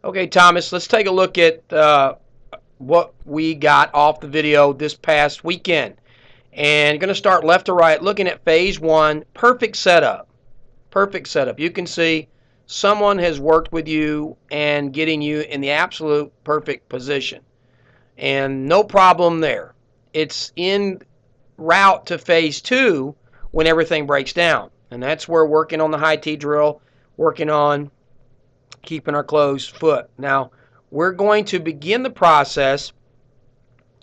Okay, Thomas, let's take a look at what we got off the video this past weekend. And going to start left to right, looking at phase one. Perfect setup. Perfect setup. You can see someone has worked with you and getting you in the absolute perfect position. And no problem there. It's in route to phase two when everything breaks down. And that's where working on the high T drill, working on keeping our closed foot. Now, we're going to begin the process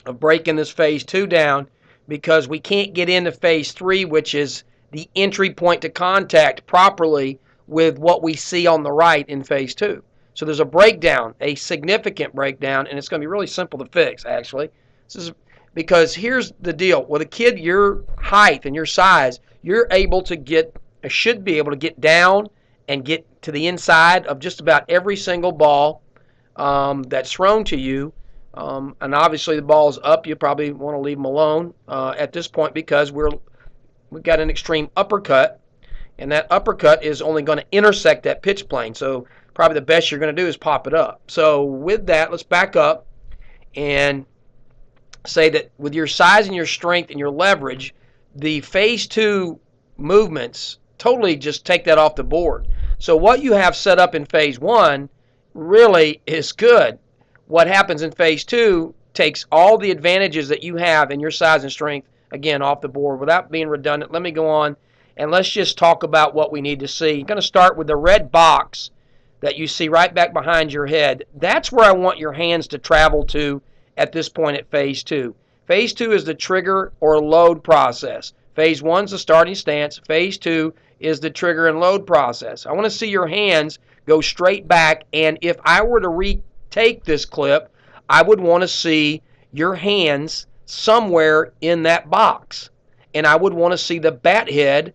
of breaking this phase two down because we can't get into phase three, which is the entry point to contact properly with what we see on the right in phase two. So there's a breakdown, a significant breakdown, and it's going to be really simple to fix, actually. This is because here's the deal. With a kid your height and your size, you're able to get, should be able to get down and get to the inside of just about every single ball that's thrown to you. And obviously the ball's up. You probably want to leave them alone at this point because we've got an extreme uppercut, and that uppercut is only going to intersect that pitch plane. So probably the best you're going to do is pop it up. So with that, let's back up and say that with your size and your strength and your leverage, the phase two movements totally just take that off the board. So what you have set up in phase one really is good. What happens in phase two takes all the advantages that you have in your size and strength, again, off the board. Without being redundant, let me go on and let's just talk about what we need to see. I'm going to start with the red box that you see right back behind your head. That's where I want your hands to travel to at this point at phase two. Phase two is the trigger or load process. Phase one is the starting stance. Phase two is the trigger and load process. I want to see your hands go straight back, and if I were to retake this clip, I would want to see your hands somewhere in that box, and I would want to see the bat head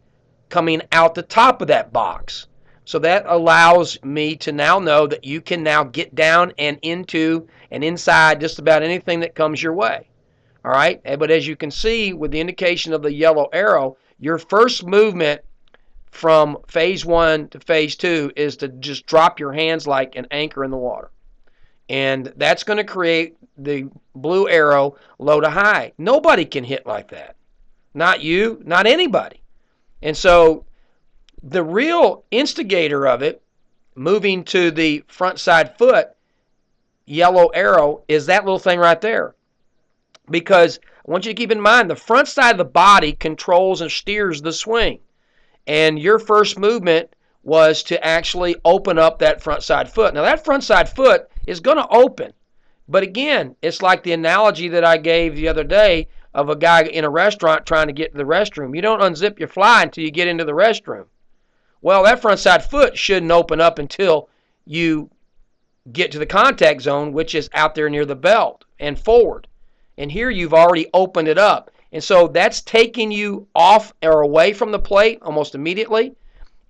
coming out the top of that box. So that allows me to now know that you can now get down and into and inside just about anything that comes your way. All right, but as you can see with the indication of the yellow arrow, your first movement from phase one to phase two is to just drop your hands like an anchor in the water. And that's going to create the blue arrow low to high. Nobody can hit like that. Not you, not anybody. And so the real instigator of it, moving to the front side foot, yellow arrow, is that little thing right there. Because I want you to keep in mind, the front side of the body controls and steers the swing. And your first movement was to actually open up that front side foot. Now, that front side foot is going to open. But again, it's like the analogy that I gave the other day of a guy in a restaurant trying to get to the restroom. You don't unzip your fly until you get into the restroom. Well, that front side foot shouldn't open up until you get to the contact zone, which is out there near the belt and forward. And here you've already opened it up. And so that's taking you off or away from the plate almost immediately.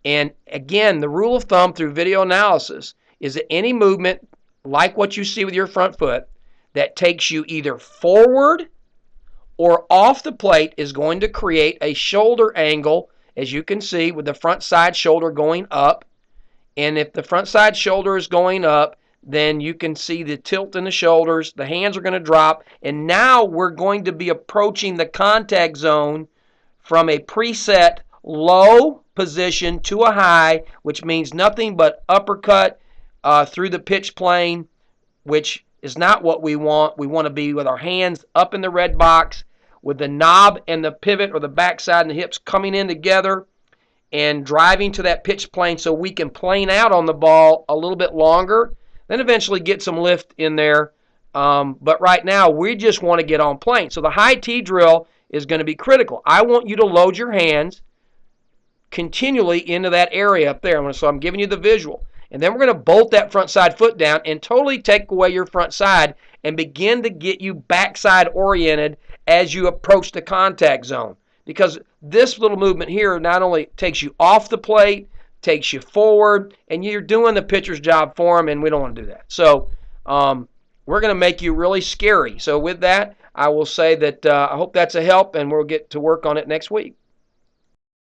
And again, the rule of thumb through video analysis is that any movement like what you see with your front foot that takes you either forward or off the plate is going to create a shoulder angle, as you can see, with the front side shoulder going up. And if the front side shoulder is going up, then you can see the tilt in the shoulders. The hands are going to drop. And now we're going to be approaching the contact zone from a preset low position to a high, which means nothing but uppercut through the pitch plane, which is not what we want. We want to be with our hands up in the red box, with the knob and the pivot or the backside and the hips coming in together and driving to that pitch plane so we can plane out on the ball a little bit longer, then eventually get some lift in there. But right now, we just want to get on plane. So the high T drill is going to be critical. I want you to load your hands continually into that area up there. So I'm giving you the visual. And then we're going to bolt that front side foot down and totally take away your front side and begin to get you backside oriented as you approach the contact zone. Because this little movement here not only takes you off the plate, takes you forward, and you're doing the pitcher's job for him, and we don't want to do that. So we're going to make you really scary. So with that, I will say that I hope that's a help, and we'll get to work on it next week.